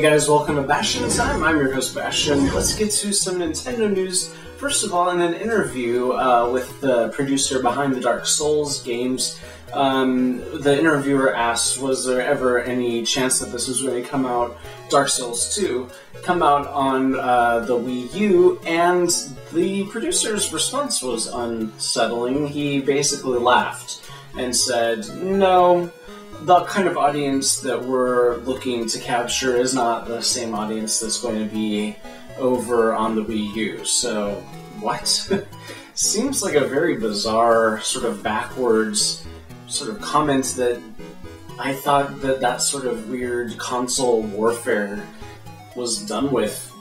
Hey guys, welcome to Bastion Time. I'm your host Bastion. Let's get to some Nintendo news. First of all, in an interview with the producer behind the Dark Souls games, the interviewer asked, was there ever any chance that this was going to come out, Dark Souls 2, come out on the Wii U, and the producer's response was unsettling. He basically laughed and said, no, the kind of audience that we're looking to capture is not the same audience that's going to be over on the Wii U. So, what? Seems like a very bizarre, sort of backwards sort of comment that I thought that sort of weird console warfare was done with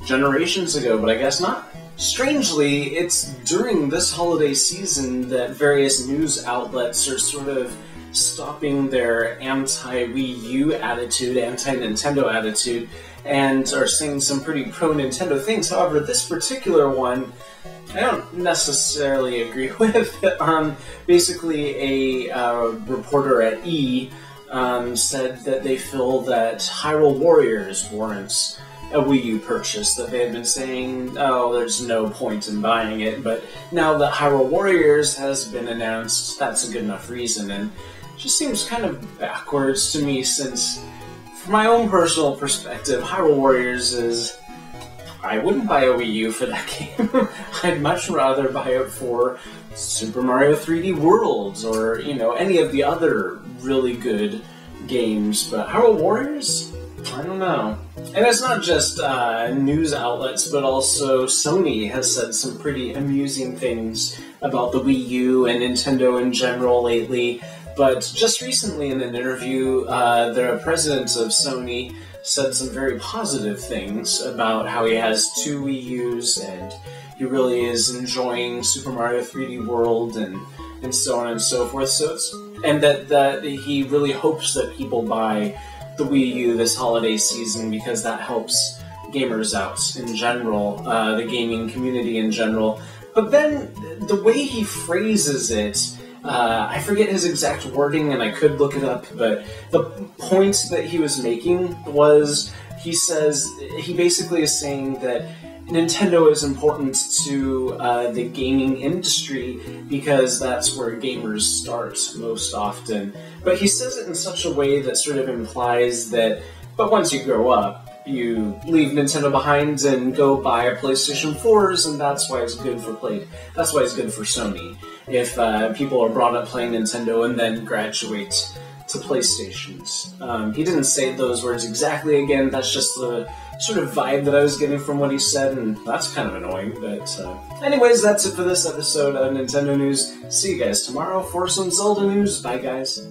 generations ago, but I guess not. Strangely, it's during this holiday season that various news outlets are sort of stopping their anti-Wii U attitude, anti-Nintendo attitude, and are saying some pretty pro-Nintendo things. However, this particular one, I don't necessarily agree with. Basically, a reporter at E! Said that they feel that Hyrule Warriors warrants a Wii U purchase, that they had been saying, oh, there's no point in buying it, but now that Hyrule Warriors has been announced, that's a good enough reason, and it just seems kind of backwards to me, since, from my own personal perspective, Hyrule Warriors is... I wouldn't buy a Wii U for that game. I'd much rather buy it for Super Mario 3D Worlds, or, you know, any of the other really good games, but Hyrule Warriors? I don't know. And it's not just news outlets, but also Sony has said some pretty amusing things about the Wii U and Nintendo in general lately. But just recently in an interview, the president of Sony said some very positive things about how he has 2 Wii U's and he really is enjoying Super Mario 3D World and so on and so forth. So and that he really hopes that people buy the Wii U this holiday season because that helps gamers out in general, the gaming community in general. But then the way he phrases it, I forget his exact wording and I could look it up, but the point that he was making was, he basically is saying that Nintendo is important to the gaming industry because that's where gamers start most often. But he says it in such a way that sort of implies that, but once you grow up, you leave Nintendo behind and go buy a PlayStation 4's, and that's why it's good for That's why it's good for Sony. If people are brought up playing Nintendo and then graduate to PlayStations. He didn't say those words exactly. Again, that's just the sort of vibe that I was getting from what he said, and that's kind of annoying. But anyways, that's it for this episode of Nintendo News. See you guys tomorrow for some Zelda news. Bye, guys.